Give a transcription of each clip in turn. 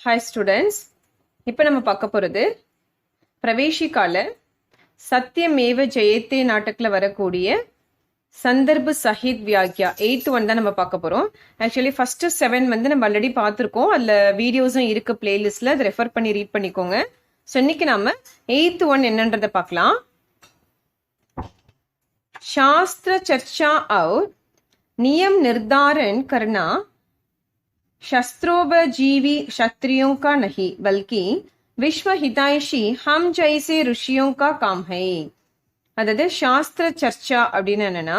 Hi students, இப்போ நம்ம பார்க்க போகிறது பிரவேசிக்கால சத்தியமேவ ஜெயத்தே நாட்டக்கில் வரக்கூடிய சந்தர்ப்ப சஹித் வியாக்கியா 8th 1 தான் நம்ம பார்க்க போகிறோம். ஆக்சுவலி ஃபர்ஸ்ட் 7 வந்து நம்ம ஆல்ரெடி பார்த்துருக்கோம். அதில் வீடியோஸும் இருக்கு பிளேலிஸ்டில், அதை ரெஃபர் பண்ணி ரீட் பண்ணிக்கோங்க. ஸோ இன்னைக்கு நம்ம 8th 1 என்னன்றதை பார்க்கலாம். शास्त्र चर्चा और नियम निर्धारण करना शस्त्रोपजीवी क्षत्रियों का नहीं बल्कि विश्व हितैषी हम जैसे ऋषियों का काम है. அதாவது சாஸ்திர சர்ச்சா அப்படின்னு என்னன்னா,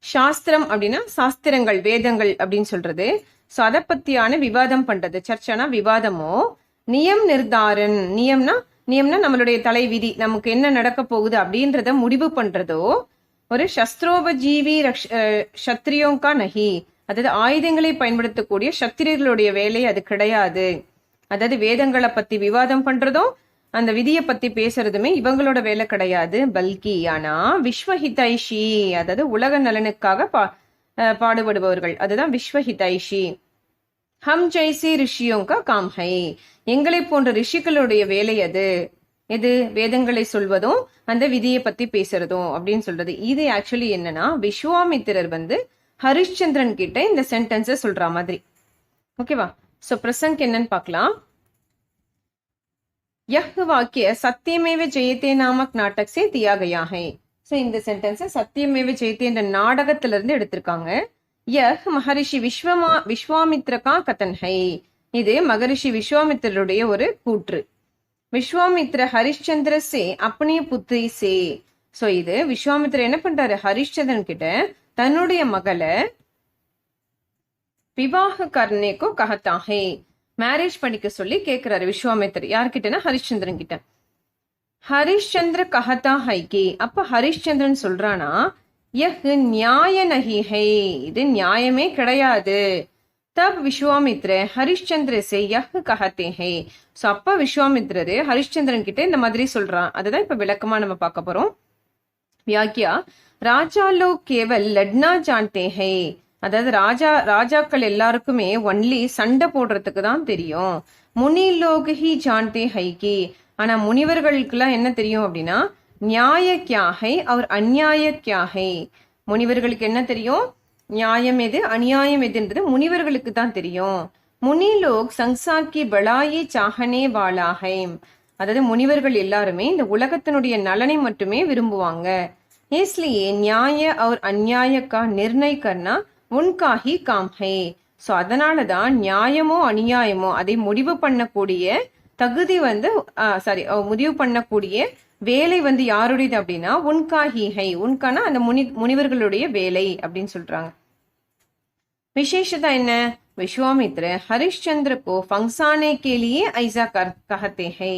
சாஸ்திரம் அப்படின்னா சாஸ்திரங்கள் வேதங்கள் அப்படின்னு சொல்றது. ஸோ அதை பத்தியான விவாதம் பண்றது. சர்ச்சானா விவாதமோ, நியம் நிர்தாரன் நியம்னா நம்மளுடைய தலைவிதி, நமக்கு என்ன நடக்க போகுது அப்படின்றத முடிவு பண்றதோ, ஒரு சஸ்திரோபஜீவி சத்திரியோங்கா நகி, அதாவது ஆயுதங்களை பயன்படுத்தக்கூடிய சத்திரியர்களுடைய வேலை அது கிடையாது. அதாவது வேதங்களை பத்தி விவாதம் பண்றதும் அந்த விதியை பத்தி பேசுறதுமே இவங்களோட வேலை கிடையாது. பல்கி ஆனா விஸ்வஹிதைஷி, அதாவது உலக நலனுக்காக பாடுபடுபவர்கள், அதுதான் விஸ்வஹிதைஷி. ஹம் ஜெய்சி ரிஷியோங்கா காம் ஹை, எங்களை போன்ற ரிஷிகளுடைய வேலை அது. எது? வேதங்களை சொல்வதும் அந்த விதியை பத்தி பேசுறதும் அப்படின்னு சொல்றது. இது ஆக்சுவலி என்னன்னா, விஸ்வாமித்திரர் வந்து ஹரிஷ்சந்திரன் கிட்ட இந்த சென்டென்ஸை சொல்ற மாதிரி. ஓகேவா? சோ பிரசங்க் என்னன்னு பார்க்கலாம். यह वाक्य सत्यमेव जयते नामक नाटक से दिया गया है. सो இந்த சென்டென்ஸ் சத்தியமேவ ஜெயத்தே என்ற நாடகத்துல இருந்து எடுத்திருக்காங்க. यह महर्षि विश्वामित्र का कथन है. இது மகரிஷி விஸ்வாமித்திரருடைய ஒரு கூற்று. விஸ்வாமித்ர ஹரிஷ்சந்திர சே अपनी पुत्री से. சோ இது விஸ்வாமித்திர என்ன பண்றாரு, ஹரிஷ்சந்திரன் கிட்ட தன்னுடைய மகளை விவாக கர்னேக்கோ கஹத்தா ஹே, மேரேஜ் பண்ணிக்க சொல்லி கேட்கிறாரு விஸ்வாமித்திர. யார்கிட்டனா ஹரிஷ்சந்திரன் கிட்ட. ஹரிஷ்சந்திர கஹத்தா ஹைகி, அப்ப ஹரிஷ்சந்திரன் சொல்றானா, யஹ் நியாய நஹி ஹை, இது நியாயமே கிடையாது. தப் விஸ்வாமித்ர ஹரிஷ்சந்திர சே யஹ் கஹத்தே ஹை. சோ அப்ப விஸ்வாமித்ரரு ஹரிஷ்சந்திரன் கிட்ட இந்த மாதிரி சொல்றான். அதுதான் இப்ப விளக்கமா நம்ம பார்க்க போறோம். வியாக்கியா ராஜா லோக் கேவல் லட்னா ஜான்தே ஹை, அதாவது ராஜாக்கள் எல்லாருக்குமே ஒன்லி சண்டை போடுறதுக்கு தான் தெரியும். முனி லோக் ஹி ஜான்தே ஹைகி, ஆனா முனிவர்களுக்கெல்லாம் என்ன தெரியும் அப்படின்னா, நியாய கியா ஹை அவர் அந்நியாய கியா ஹை. முனிவர்களுக்கு என்ன தெரியும், நியாயம் எது அநியாயம் எதுன்றது முனிவர்களுக்கு தான் தெரியும். முனி லோக் சங்சார் கி பலாயி சாஹனே வாலா ஹை, அதாவது முனிவர்கள் எல்லாருமே இந்த உலகத்தினுடைய நலனை மட்டுமே விரும்புவாங்க. इसलिए न्याय और अन्याय का निर्णय करना उनका ही काम है. ஸோ அதனாலதான் நியாயமோ அநியாயமோ அதை முடிவு பண்ணக்கூடிய தகுதி வந்து முடிவு பண்ணக்கூடிய வேலை வந்து யாருடையது அப்படின்னா, உன்கா ஹி ஹை, உன்கானா அந்த முனிவர்களுடைய வேலை அப்படின்னு சொல்றாங்க. விசேஷதா என்ன, விஸ்வாமித்ர ஹரிஷ்சந்திர கோ ஃபங்சானே கேலியே ஐசா கஹத்தே ஹை,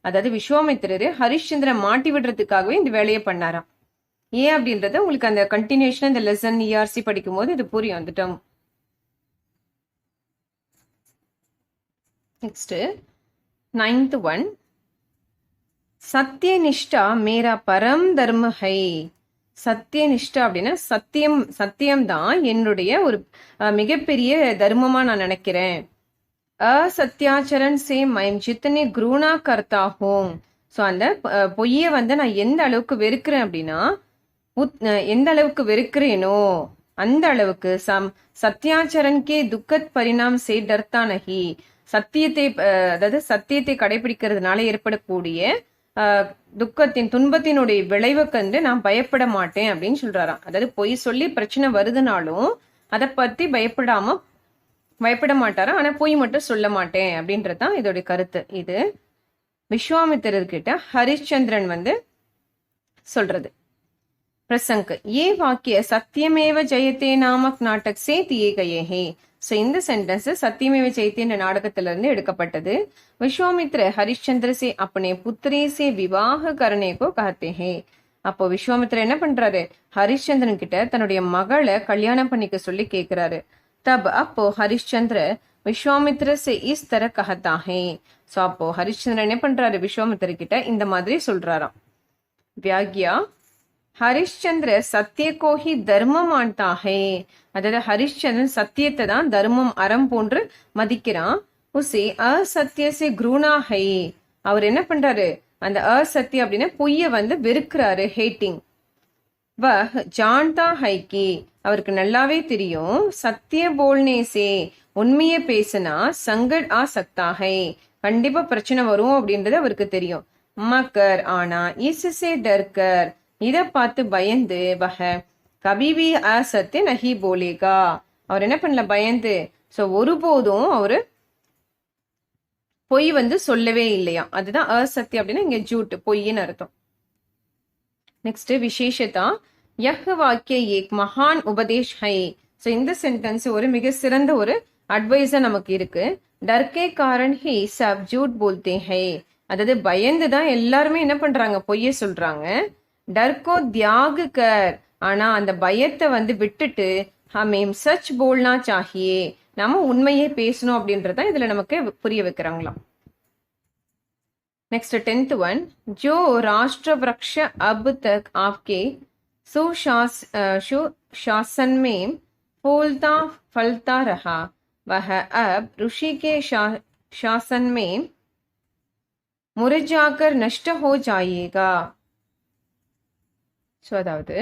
அதாவது விஸ்வாமித்திரரு ஹரிஷ்சந்திர மாட்டி விடுறதுக்காகவே இந்த வேலையை பண்ணாராம். ஏன் அப்படின்றது உங்களுக்கு அந்த கண்டினியூஷன் இந்த லெசன் இஆர்சி படிக்கும் போது இது புரியும் வந்துட்டோம். நெக்ஸ்ட் 9th 1, சத்தியநிஷ்டா மேரா பரம் தர்ம ஹை. சத்தியநிஷ்டா அப்படின்னா சத்தியம்தான் என்னுடைய ஒரு மிகப்பெரிய தர்மமா நான் நினைக்கிறேன். அசத்தியாச்சரன் சே மைம் ஜித்தனே குருணா கர்த்தா ஹோம். ஸோ அந்த பொய்யை வந்து நான் எந்த அளவுக்கு வெறுக்கிறேன் அப்படின்னா, எந்த அளவுக்கு வெறுக்கிறேனோ அந்த அளவுக்கு சத்தியாச்சரன் கே துக்கத் பரிணாம் சே டர்த்தா நகி, அதாவது சத்தியத்தை கடைபிடிக்கிறதுனால ஏற்படக்கூடிய துக்கத்தின் துன்பத்தினுடைய விளைவை கண்டு நான் பயப்பட மாட்டேன் அப்படின்னு சொல்றாராம். அதாவது பொய் சொல்லி பிரச்சனை வருதுனாலும் அதை பத்தி பயப்பட மாட்டாரா, ஆனா பொய் மட்டும் சொல்ல மாட்டேன் அப்படின்றதுதான் இதோடைய கருத்து. இது விஸ்வாமித்திரர்கிட்ட ஹரிஷ்சந்திரன் வந்து சொல்றது. பிரசங்க் ये वाक्य सत्यमेव जयते नामक नाटक से दिए गए हैं. ஸோ இந்த சென்டென்ஸ் சத்தியமேவ ஜெயத்தே என்ற நாடகத்திலிருந்து எடுக்கப்பட்டது. விஸ்வாமித்ர ஹரிஷ்சந்திர சே अपने पुत्री से विवाह करने को कहते हैं. அப்போ விஸ்வாமித்ர என்ன பண்றாரு, ஹரிஷ்சந்திரன் கிட்ட தன்னுடைய மகளை கல்யாணம் பண்ணிக்க சொல்லி கேட்கிறாரு. தப் அப்போ ஹரிஷ்சந்திர விஸ்வாமித்ர சே இஸ் தர கஹத்தா ஹை. ஸோ அப்போ ஹரிஷ்சந்திரன் என்ன பண்றாரு, விஸ்வாமித்திர கிட்ட இந்த மாதிரி சொல்றாராம். வியாக்கியா ஹரிஷ்சந்திர சத்தியக்கோ ஹி தர்மம் ஆன்தா ஹை, அதாவது ஹரிஷ்சந்திரன் சத்தியத்தை தான் தர்மம் அறம் போன்று மதிக்கிறான். உசி அசத்திய சே குருணா ஹை. அவர் என்ன பண்றாரு, அந்த அசத்திய அப்படின்னா பொய்ய வந்து வெறுக்கிறாரு, ஹேட்டிங். வஹ் ஜான்தா ஹை கி, அவருக்கு நல்லாவே தெரியும், சத்திய போல்னே சே, உண்மையை பேசினா சங்கட் ஆ சக்தா ஹை, கண்டிப்பா பிரச்சனை வரும் அப்படின்றது அவருக்கு தெரியும். மக்கர் ஆனா இசுசே டர்கர், இத பார்த்து பயந்து, வஹ கபிபி அசத்திய நஹி போலேகா, அவர் என்ன பண்ணல, பயந்து, சோ ஒருபோதும் அவரு பொய் வந்து சொல்லவே இல்லையா. அதுதான் அசத்தியம் அப்படின்னா இங்க ஜூட், பொய்ன்னு அர்த்தம். நெக்ஸ்ட் விசேஷதா, யஹ் வாக்கிய ஏக் மகான் உபதேஷ் ஹை. ஸோ இந்த சென்டென்ஸ் ஒரு மிக சிறந்த ஒரு அட்வைஸா நமக்கு இருக்கு. டர்கே காரன் ஹி சப் ஜூட் போல்தே ஹை, அதாவது பயந்து தான் எல்லாருமே என்ன பண்றாங்க, பொய்ய சொல்றாங்க. டர்கோ தியாக கர், ஆனா அந்த பயத்தை வந்து விட்டுட்டு ஹமேம் சச் போல்னா சாஹியே, நாம உண்மையே பேசணும் அப்படின்றத இதுல நமக்கு புரிய வைக்கிறாங்களாம். नेक्स्ट 10th वन, जो राष्ट्र वृक्ष अब तक आपके सुशासन में फूलता फलता रहा, वह अब ऋषि के शासन में मुरझाकर नष्ट हो जाएगा. सो अदावदु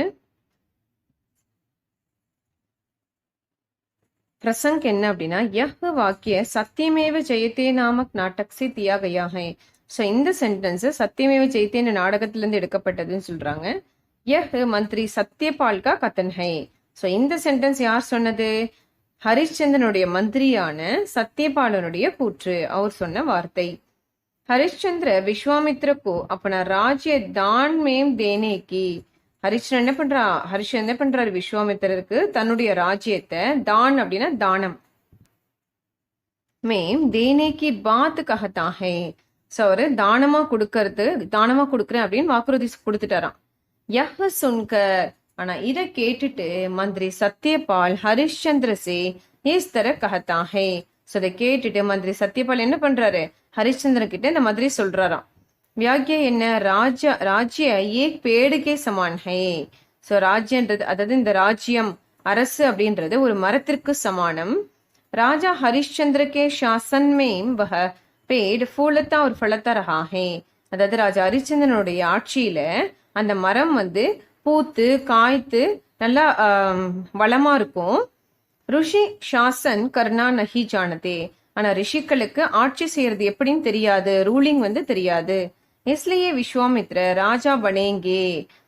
प्रसंग என்ன அப்படின்னா, यह वाक्य सत्यमेव जयते नामक नाटक से दिया गया है. ஸோ இந்த சென்டென்ஸ் சத்தியமேவ ஜெயத்தேன்னு நாடகத்திலிருந்து எடுக்கப்பட்டதுன்னு சொல்றாங்க. யஹ் மந்திரி சத்யபால் கா கதன் ஹை. ஸோ இந்த சென்டென்ஸ் யார் சொன்னது, ஹரிச்சந்திரனுடைய மந்திரியான சத்யபாலனுடைய கூற்று, அவர் சொன்ன வார்த்தை. ஹரிச்சந்திர விஸ்வாமித்ர கோ அப்பனா ராஜ்ய தான் மேம் தேனே கி, ஹரிச்சந்திரன் என்ன பண்றாரு விஸ்வாமித்திரருக்கு தன்னுடைய ராஜ்யத்தை, தான் அப்படின்னா தானம், மேம் தேனே கி பாத் கஹதா ஹை. ஸோ அவரு தானமா கொடுக்குறேன் அப்படின்னு வாக்குறுதி கொடுத்துட்டாராம். யஹ் சுன்கர், ஆனா இதை கேட்டுட்டு மந்திரி சத்யபால் ஹரிச்சந்திர சே இஸ் தர கஹதா ஹை. ஸோ இதை கேட்டுட்டு மந்திரி சத்யபால் என்ன பண்றாரு, ஹரிச்சந்திர கிட்ட இந்த மாதிரி சொல்றாராம். வியாக்கிய என்ன, ராஜ்ய ஏக் பேடுகே சமான் ஹை. ஸோ ராஜ்யன்றது, அதாவது இந்த ராஜ்யம் அரசு அப்படின்றது ஒரு மரத்திற்கு சமானம். ராஜா ஹரிச்சந்திர கே சாசன் மேம் வஹ பேட் ஃபூலத்தா ஒரு ஃபலத்தா ரஹா ஹே. அதாவது ராஜா ஹரிச்சந்திரனுடைய ஆட்சியில அந்த மரம் வந்து பூத்து காய்த்து நல்லா வளமா இருக்கும். ருஷி சாசன் கர்ணா நஹி ஜானதே, ஆனா ரிஷிகளுக்கு ஆட்சி செய்யறது எப்படின்னு தெரியாது, ரூலிங் வந்து தெரியாது. இஸ்லியே விஸ்வாமித்ர ராஜா பனேங்கே,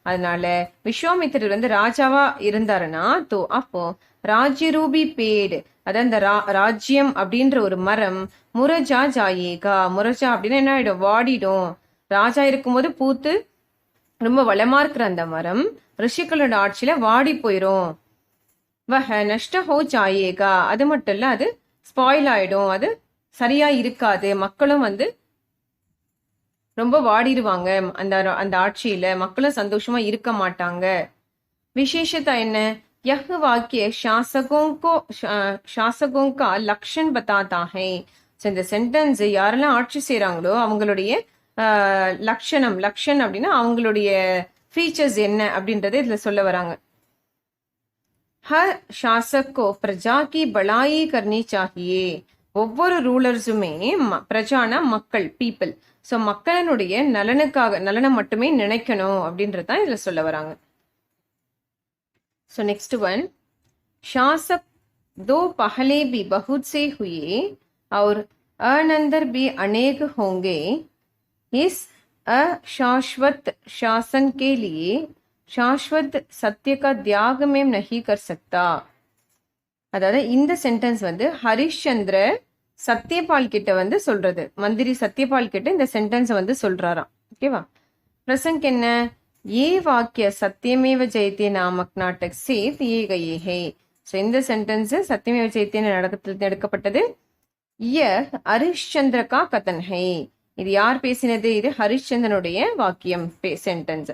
அதனால விஸ்வாமித்திரர் வந்து ராஜாவா இருந்தாருன்னா அப்போ ராஜ்யரூபி பேடு, அதாவது அந்த ராஜ்யம் அப்படின்ற ஒரு மரம் முரஜா ஜாயேகா, முரஜா அப்படின்னா என்ன ஆயிடும், வாடிடும். ராஜா இருக்கும்போது பூத்து ரொம்ப வளமா இருக்கிற அந்த மரம் ரிஷிகளோட ஆட்சியில வாடி போயிரும். வஹ நஷ்ட ஹோ ஜாயேகா, அது மட்டும் இல்ல அது ஸ்பாயில் ஆயிடும், அது சரியா இருக்காது, மக்களும் வந்து ரொம்ப வாடிடுவாங்க, அந்த ஆட்சியில மக்களும் சந்தோஷமா இருக்க மாட்டாங்க. விசேஷத்தா என்ன, यह वाक्य शासकों का लक्षण बताता है. இந்த சென்டென்ஸ் யாரெல்லாம் ஆட்சி செய்யறாங்களோ அவங்களுடைய லக்ஷன் அப்படின்னா அவங்களுடைய ஃபீச்சர்ஸ் என்ன அப்படின்றத இதுல சொல்ல வராங்க. ஹர் ஷாசக் கோ பிரஜா கி பலாயி கர்னி சாஹியே, ஒவ்வொரு ரூலர்ஸுமே பிரஜானா மக்கள், பீப்புள், ஸோ மக்களினுடைய நலனை மட்டுமே நினைக்கணும் அப்படின்றதான் இதுல சொல்ல வராங்க. सो नेक्स्ट वन, शासक दो पहले भी बहुत से हुए और अनंतर भी अनेक होंगे. इस अशाश्वत शासन के लिए शाश्वत सत्य का त्याग में नहीं कर सकता. அதாவது இந்த சென்டென்ஸ் வந்து ஹரிச்சந்திர சத்யபால் கிட்ட வந்து சொல்றது, மந்திரி சத்யபால் கிட்ட இந்த சென்டென்ஸ் வந்து சொல்றாராம். ஓகேவா. பிரசங்க் என்ன, ये वाक्य सत्यमेव जयते नामक नाटक से दिए गए हैं. ஸோ இந்த சென்டென்ஸ் சத்தியமேவ ஜெயத்தே நாடகத்திலிருந்து எடுக்கப்பட்டது. ஹரிச்சந்திர கா கதன் ஹை, இது யார் பேசினது, இது ஹரிச்சந்திரனுடைய வாக்கியம், சென்டென்ஸ்.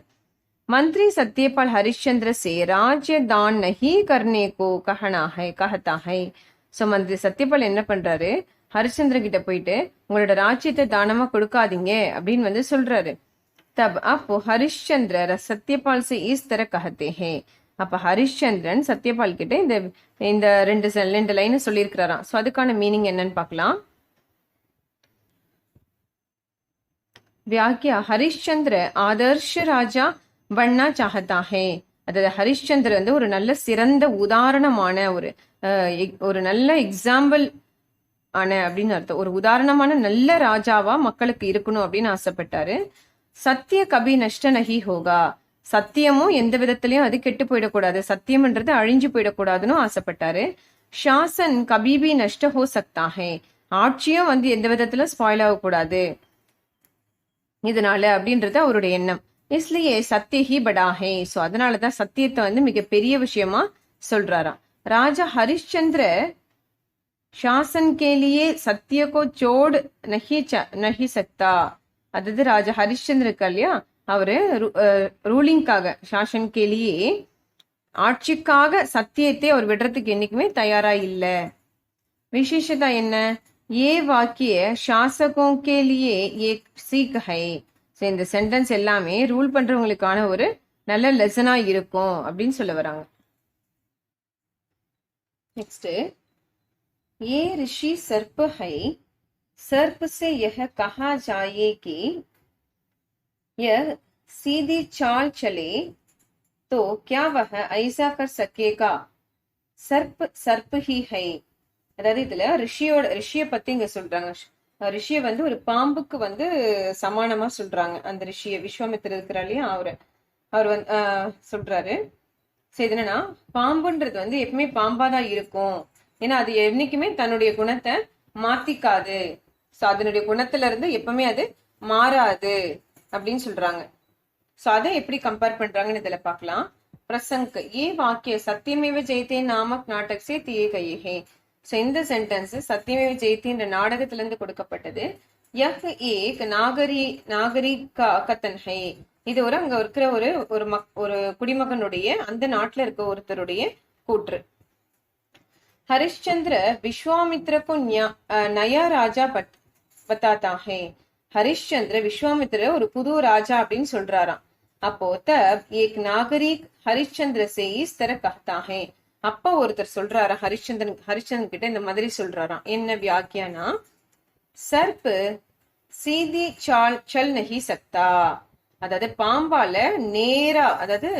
मंत्री सत्यपाल हरिश्चंद्र से राज्य दान नहीं करने को कहता है. ஸோ மந்திரி சத்யபால் என்ன பண்றாரு, ஹரிச்சந்திர கிட்ட போயிட்டு உங்களோட ராஜ்யத்தை தானமா கொடுக்காதீங்க அப்படின்னு வந்து சொல்றாரு. தப் அப்போ ஹரிச்சந்திர சத்யபால் से इस तरह कहते हैं. அப்ப ஹரிச்சந்திரன் சத்யபால் கிட்ட இந்த ரெண்டு லைன் சொல்லியிருக்கிறாராம். ஸோ அதுக்கான மீனிங் என்னன்னு பார்க்கலாம். வியாக்கியா ஹரிஷ்சந்திர ஆதர்ஷ ராஜா பண்ணா சாஹதா ஹே. அதாவது ஹரிஷ்சந்திர வந்து ஒரு நல்ல சிறந்த உதாரணமான ஒரு நல்ல எக்ஸாம்பிள் ஆன அப்படின்னு அர்த்தம். ஒரு உதாரணமான நல்ல ராஜாவா மக்களுக்கு இருக்கணும் அப்படின்னு ஆசைப்பட்டாரு. சத்திய கபி நஷ்ட நகி ஹோகா. சத்தியமும் எந்த விதத்திலயும் அது கெட்டு போயிடக்கூடாது, சத்தியம்ன்றது அழிஞ்சு போயிடக்கூடாதுன்னு ஆசைப்பட்டாரு. ஷாசன் கபிபி நஷ்ட ஹோ சக்தா ஹே. ஆட்சியும் வந்து எந்த விதத்துல ஸ்பாயில் ஆகக்கூடாது இதனால அப்படின்றது அவருடைய எண்ணம். இஸ்லியே சத்தியஹி படாஹே. ஸோ அதனாலதான் சத்தியத்தை வந்து மிகப்பெரிய விஷயமா சொல்றாராம். ராஜா ஹரிஷ்சந்திர शासन के लिए सत्य को छोड़ नहीं सकता. அதாவது ராஜா ஹரிஷ்சந்திர இருக்கா இல்லையா, அவரு ரூலிங்காக சாசன் கேலியே ஆட்சிக்காக சத்தியத்தை அவர் விடுறதுக்கு என்னைக்குமே தயாரா இல்ல. விசேஷதா என்ன? ஏ வாக்கிய சாசகோं के लिए एक सीख है. இந்த சென்டென்ஸ் எல்லாமே ரூல் பண்றவங்களுக்கான ஒரு நல்ல லெசனா இருக்கும் அப்படின்னு சொல்ல வராங்க. நெக்ஸ்ட், ये ऋषि सर्प है. सर्प से यह कहा जाए कि यह सीधी चाल चले तो क्या वह ऐसा कर सकेगा? सर्प सर्प ही है. அதாவது இதுல ரிஷிய பத்தி இங்க சொல்றாங்க. ரிஷிய வந்து ஒரு பாம்புக்கு வந்து சமானமா சொல்றாங்க. அந்த ரிஷிய விஸ்வாமித்திரர் இருக்கிறார் இல்லையா, அவர் வந்து சொல்றாரு. சரி, என்னன்னா பாம்புன்றது வந்து எப்பவுமே பாம்பாதான் இருக்கும். ஏன்னா அது என்னைக்குமே தன்னுடைய குணத்தை மாத்திக்காது. சோ அதனுடைய குணத்துல இருந்து எப்பவுமே அது மாறாது அப்படின்னு சொல்றாங்க. சோ அதை எப்படி கம்பேர் பண்றாங்கன்னு இதுல பாக்கலாம். பிரசங்க ஏ வாக்கிய சத்தியமேவ ஜெயத்தே நாமக் நாடக் சே தியே கயே ஹே. சோ இந்த சென்டென்ஸ் சத்தியமேவ ஜெயத்தே என்ற நாடகத்துல இருந்து கொடுக்கப்பட்டது. யஹ் ஏக் நாகரி கத்தன் ஹே. இது ஒரு அங்க இருக்கிற ஒரு குடிமகனுடைய, அந்த நாட்டுல இருக்க ஒருத்தருடைய கூற்று. हरिश्चंद्र विश्वामित्र को नया राजा बताता है. हरिश्चंद्र विश्वामित्र ஒரு புது ராஜா அப்படின்னு சொல்றாராம். அப்போ तब एक नागरिक हरिश्चंद्र से इस तरह कहता है. அப்ப ஒருத்தர் சொல்றாராம் ஹரிச்சந்திரன் கிட்ட இந்த மாதிரி சொல்றாராம். என்ன வியாக்கியானா, सर्प सीधी चाल चल नहीं सकता. அதாவது பாம்பால நேரா, அதாவது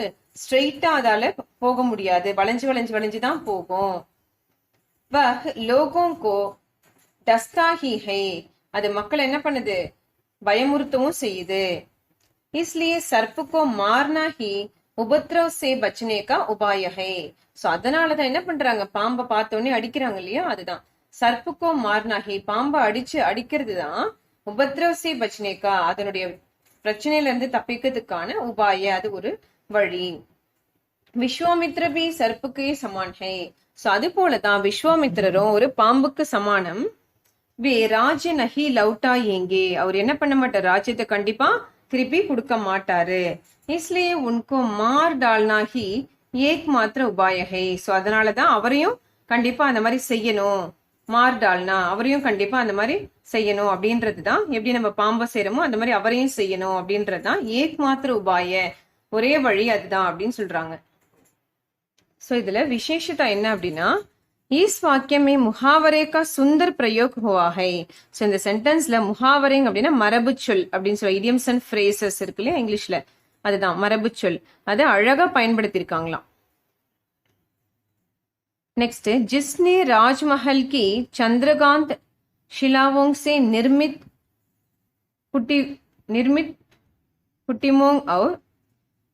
ஸ்ட்ரெயிட்டா அதால போக முடியாது, வளைஞ்சு வளைஞ்சு வளைஞ்சுதான் போகும். वह लोगों को डसता ही है. அது மக்கள் என்ன பண்ணுது, பயமுறுத்தவும் செய்யுது. इसलिए सर्प को मारना ही उपद्रव से बचने का उपाय है. சோ அதனாலதான் என்ன பண்றாங்க, பாம்பை பார்த்தோன்னே அடிக்கிறாங்க இல்லையா, அதுதான் சர்ப்புக்கோ மார்னாஹி. பாம்பை அடிக்கிறது தான் உபத்ரவ் சே பச்னேகா, அதனுடைய பிரச்சனையில இருந்து தப்பிக்கிறதுக்கான உபாய, அது ஒரு வழி. விஸ்வாமித்ர பி சர்ப்புக்கே சமான் ஹை. சோ அது போலதான் விஸ்வாமித்திரரும் ஒரு பாம்புக்கு சமானம். வே ராஜ்ய நஹி லவுட்டா ஏங்கே. அவர் என்ன பண்ண மாட்டார், ராஜ்யத்தை கண்டிப்பா திருப்பி கொடுக்க மாட்டாரு. இஸ்லியே உன்கோ மார் டால்னா ஹி ஏக் மாத்திர உபாய ஹை. சோ அதனாலதான் அவரையும் கண்டிப்பா அந்த மாதிரி செய்யணும். மார் டால்னா, அவரையும் கண்டிப்பா அந்த மாதிரி செய்யணும் அப்படின்றதுதான். எப்படி நம்ம பாம்பை செய்யறோமோ அந்த மாதிரி அவரையும் செய்யணும் அப்படின்றதுதான் ஏக் மாத்திர உபாய, ஒரே வழி அதுதான் அப்படின்னு சொல்றாங்க. सो இதுல விசேஷதா என்ன அப்படின்னா, इस वाक्य में मुहावरे का सुंदर प्रयोग हुआ है. सो இந்த சென்டென்ஸ்ல முஹாவரே அப்படின்னா மரபு சொல் அப்படின்னு சொல்ல, இடியம்ஸ் அண்ட் ஃப்ரேசஸ் இருக்கு இல்லையா இங்கிலீஷ்ல, அதுதான் மரபு சொல். அதை அழகா பயன்படுத்தியிருக்காங்களாம். नेक्स्ट, जिसने राजमहल की चंद्रकांत शिलाओं से निर्मित कुटीमों और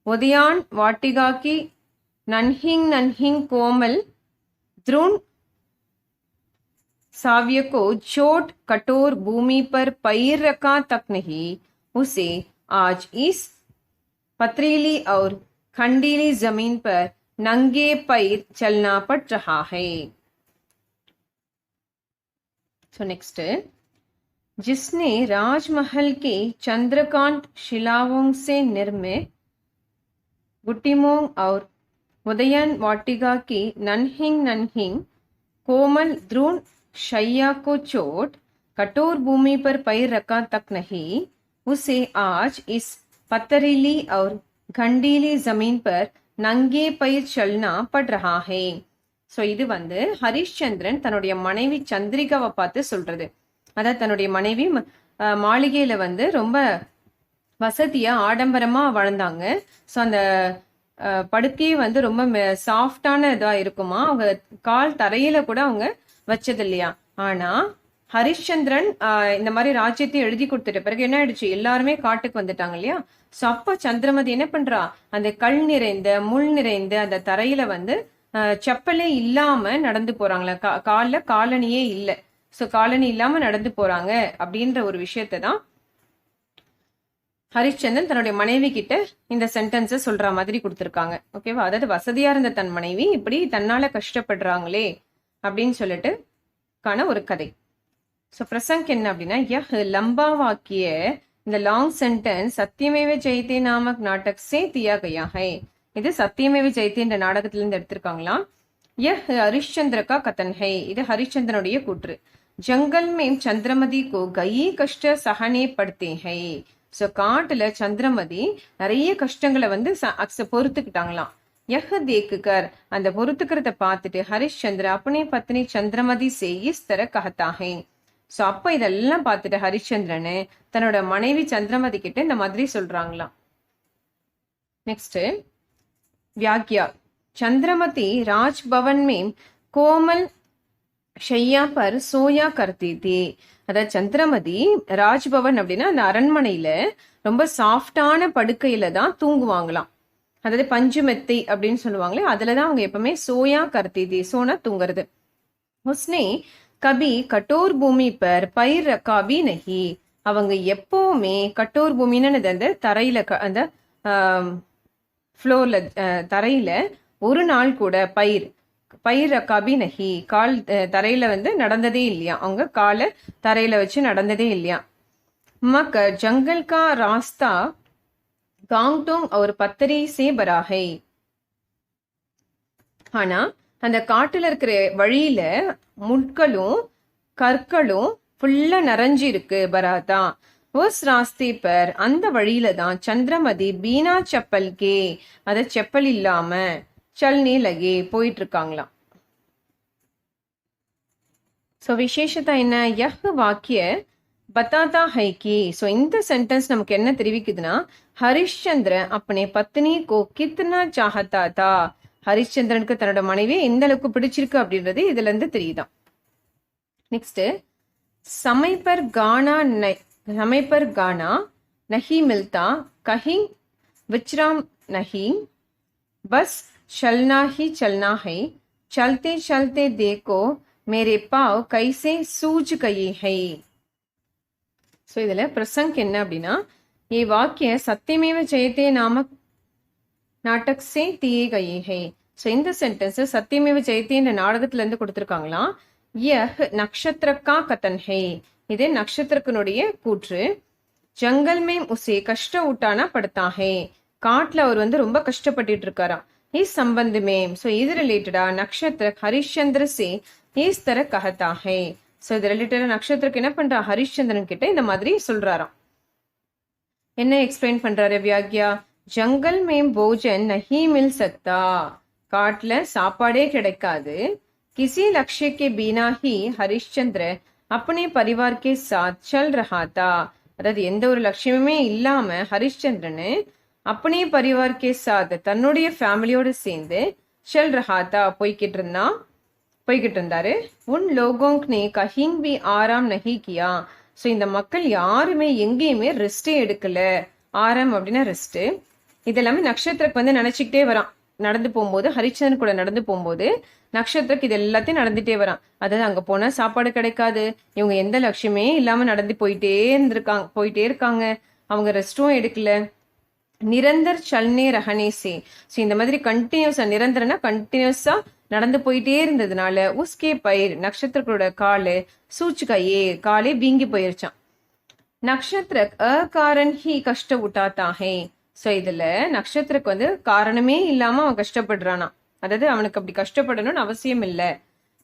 उद्यान वाटिका की नन्हिंग कोमल द्रोण साव्य को चोट कठोर भूमि पर पैर रखा तक नहीं, उसे आज इस पथरीली और खंडीली जमीन पर नंगे पैर चलना पड़ रहा है. सो नेक्स्ट, जिसने राजमहल के चंद्रकांत शिलाओं से निर्मित गुटिमों और उदयन वाटिका की नन्हिंग कोमल द्रोण शैया को चोट कठोर भूमि पर पैर रखा तक नहीं, उसे आज इस पथरीली और घंडीली जमीन पर நங்கே பயிர் Chalna but Raha hey. So இது வந்து ஹரிஷ்சந்திரன் தன்னுடைய மனைவி சந்திரிகாவை பார்த்து சொல்றது. அதாவது தன்னுடைய மனைவி மாளிகையில வந்து ரொம்ப வசதியா ஆடம்பரமா வாழ்ந்தாங்க. ஸோ அந்த படுக்கையே வந்து ரொம்ப சாஃப்டான இதா இருக்குமா. அவங்க கால் தரையில கூட அவங்க வச்சது இல்லையா. ஆனா ஹரிಶ್ಚಂದ್ರன் இந்த மாதிரி ராஜ்யத்தையும் எழுதி கொடுத்துட்ட பிறகு என்ன ஆயிடுச்சு, எல்லாருமே காட்டுக்கு வந்துட்டாங்க இல்லையா. சோ அப்ப சந்திரமதி என்ன பண்றா, அந்த கல் நிறைந்த முள் நிறைந்த அந்த தரையில வந்து செப்பலே இல்லாம நடந்து போறாங்களா. கால்ல காலனியே இல்லை. சோ காலனி இல்லாம நடந்து போறாங்க அப்படின்ற ஒரு விஷயத்தான் ஹரிಶ್ಚಂದ್ரன் தன்னுடைய மனைவி கிட்ட இந்த சென்டென்ஸை சொல்ற மாதிரி கொடுத்துருக்காங்க. ஓகேவா. அதாவது வசதியா இருந்த தன் மனைவி இப்படி தன்னால கஷ்டப்படுறாங்களே அப்படின்னு சொல்லிட்டு கான ஒரு கதை. ஸோ பிரசங்க் என்ன அப்படின்னா, யஹ் லம்பா வாக்கிய, இந்த லாங் சென்டென்ஸ் சத்தியமேவ ஜெயதே நாமக் நாடக் சே தியா கயா ஹை. இது சத்தியமேவ ஜெயதே என்ற நாடகத்திலிருந்து எடுத்திருக்காங்களாம். யஹ் ஹரிಶ್ಚಂದ್ರ கா கதன் ஹை, இது ஹரிಶ್ಚಂದ್ரனுடைய கூற்று. ஜங்கல் மேம் சந்திரமதி கோ கயி கஷ்ட சஹனே படுத்தே ஹை. ஸோ காட்டுல சந்திரமதி நிறைய கஷ்டங்களை வந்து பொறுத்துக்கிட்டாங்களாம். யஹ் தேக்குகர், அந்த பொறுத்துக்கிறத பார்த்துட்டு ஹரிಶ್ಚಂದ್ರ அப்பனே பத்னி சந்திரமதி சே இஸ் தர கஹதா ஹை. ஸோ அப்ப இதெல்லாம் பார்த்துட்டு ஹரிಶ್ಚಂದ್ரனு தன்னோட மனைவி சந்திரமதி கிட்ட இந்த மாதிரி சொல்றாங்களாம். நெக்ஸ்ட் व्याख्या. चंद्रमती राजभवन में कोमल शैया पर सोया करती थी. அதாவது சந்திரமதி ராஜ்பவன் அப்படின்னா அந்த அரண்மனையில ரொம்ப சாஃப்டான படுக்கையில தான் தூங்குவாங்களாம். அதாவது பஞ்சு மெத்தை அப்படின்னு சொல்லுவாங்களே, அதுலதான் அவங்க எப்பவுமே சோயா கர்த்தி தி, சோனா தூங்குறது. உஸ்னே கபி கட்டோர் பூமி பர் பயிர் ரக்காபி நஹி. அவங்க எப்பவுமே கட்டோர் பூமின்னு அந்த தரையில அந்த ஃப்ளோர்ல தரையில ஒரு நாள் கூட பயிர் ரக்காபி நஹி, கால் தரையில வந்து நடந்ததே இல்லையா. அவங்க காலை தரையில வச்சு நடந்ததே இல்லையா. மக்க ஜங்கல் கா ராஸ்தா காங்டோங் ஒரு பத்தரி சே பராகை. ஆனா அந்த காட்டுல இருக்கிற வழியில முட்களும் கற்களும் ஃபுல்லா நிறைஞ்சு இருக்கு. பராதா உஸ் ராஸ்தே பர், அந்த வழியில தான் சந்திரமதி பீனா செப்பல் கே, அத செப்பல் இல்லாம சல்னே லகே போயிட்டு இருக்காங்களாம். சோ விசேஷத்தா என்ன, யஹ் வாக்கிய பத்தாதா ஹை கி. சோ இந்த சென்டென்ஸ் நமக்கு என்ன தெரிவிக்குதுன்னா, ஹரிಶ್ಚಂದ್ರ அப்பனே பத்னி கோ கித்னா சாஹதா தா. ஹரிಶ್ಚಂದ್ரனுக்கு தன்னோட மனைவி எந்த அளவுக்கு பிடிச்சிருக்கு அப்படின்றது இதுல இருந்து தெரியுதான். நெக்ஸ்ட் समय पर गाना नहीं मिलता, कहीं विश्राम नहीं, बस चलना ही चलना है, चलते चलते देखो मेरे पाव कैसे सूझ गए है. ஸோ இதுல பிரசங்க் என்ன அப்படின்னா, ये वाक्य सत्यमेव जयते नामक நாடக் சே தியே கயே ஹை. ஸோ இந்த சென்டென்ஸ் சத்தியமேவ ஜெயதே என்ற நாடகத்துல இருந்து கொடுத்துருக்காங்களாம். யஹ் நக்ஷத்ரக்கா கதன் ஹை, இது நக்ஷத்திரக்கனுடைய கூற்று. ஜங்கல் மேம் உசே கஷ்ட ஊட்டானா படுத்தா ஹை, காட்டுல அவர் வந்து ரொம்ப கஷ்டப்பட்டுட்டு இருக்காராம். இஸ் சம்பந்த மேம், ஸோ இது ரிலேட்டடா நக்ஷத்ரக் ஹரிಶ್ಚಂದ್ರ சே இஸ் தர கஹதா ஹை. ஸோ இது ரிலேட்டடா நக்ஷத்திரக்கு என்ன பண்றா, ஹரிಶ್ಚಂದ್ரன் கிட்ட இந்த மாதிரி சொல்றாராம். என்ன எக்ஸ்பிளைன் பண்றாரு வியாக்யா, ஜங்கல் மேம் போஜன் நஹி மில் சக்தா, காட்டுல சாப்பாடே கிடைக்காது. किसी लक्ष्य के बिना ही हरिश्चंद्र अपने परिवार के साथ चल रहा था. அதாவது எந்த ஒரு லட்சியமுமே இல்லாம ஹரிಶ್ಚಂದ್ரனு अपने परिवार के साथ தன்னுடைய ஃபேமிலியோட சேர்ந்து चल रहा था போய்கிட்டு இருந்தாரு. உன் லோகோங் நே கஹிங் பி ஆராம் நஹி கியா. ஸோ இந்த மக்கள் யாருமே எங்கேயுமே ரெஸ்டே எடுக்கல. ஆராம் அப்படின்னா ரெஸ்ட். இதெல்லாமே நக்ஷத்திரக்கு வந்து நினைச்சுக்கிட்டே வரான். நடந்து போகும்போது ஹரிಶ್ಚಂದ್ரன் கூட நடந்து போகும்போது நக்ஷத்திரக்கு இது எல்லாத்தையும் நடந்துட்டே வரான். அதாவது அங்க போனா சாப்பாடு கிடைக்காது, இவங்க எந்த லட்சியமே இல்லாம நடந்து போயிட்டே இருக்காங்க, அவங்க ரெஸ்டும் எடுக்கல. நிரந்தர் சல்னே ரஹனே சே. ஸோ இந்த மாதிரி கண்டினியூஸா, நிரந்தரனா கண்டினியூஸா நடந்து போயிட்டே இருந்ததுனால உஸ்கே பயிர், நட்சத்திரங்களோட காலு சூச்சுக்கையே, காலே வீங்கி போயிருச்சான். நக்ஷத்திரக் அகாரன் ஹி கஷ்ட உட்டாத்தா ஹே. ஸோ இதுல நக்ஷத்திரக்கு வந்து காரணமே இல்லாம அவன் கஷ்டப்படுறானா, அதாவது அவனுக்கு அப்படி கஷ்டப்படணும்னு அவசியம் இல்லை.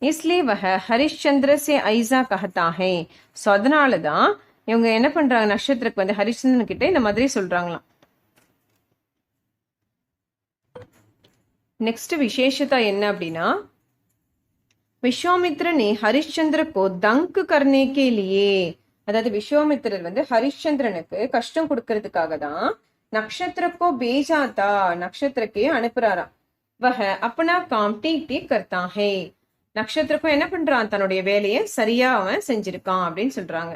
இஸ்லியே வஹ ஹரிಶ್ಚಂದ್ರ சே ஐசா கஹதா ஹே. ஸோ அதனாலதான் இவங்க என்ன பண்றாங்க, நக்ஷத்திரக்கு வந்து ஹரிಶ್ಚಂದ್ரன் கிட்ட இந்த மாதிரி சொல்றாங்களாம். नेक्स्ट विशेषता என்ன அப்படின்னா, विश्वामित्र ने हरिश्चंद्र को दंक करने के लिए, அதாவது விஸ்வாமித்திரர் வந்து ஹரிச்சந்திரனுக்கு கஷ்டம் கொடுக்கறதுக்காக தான் நக்ஷத்திரக்கோ பேஜாத்தா நக்ஷத்திரக்கே அனுப்புறாராம். வஹ அப்பனா காம் டீக் டீக் கர்த்தா ஹே, நக்ஷத்திரக்கும் என்ன பண்றான், தன்னுடைய வேலையை சரியா அவன் செஞ்சிருக்கான் அப்படின்னு சொல்றாங்க.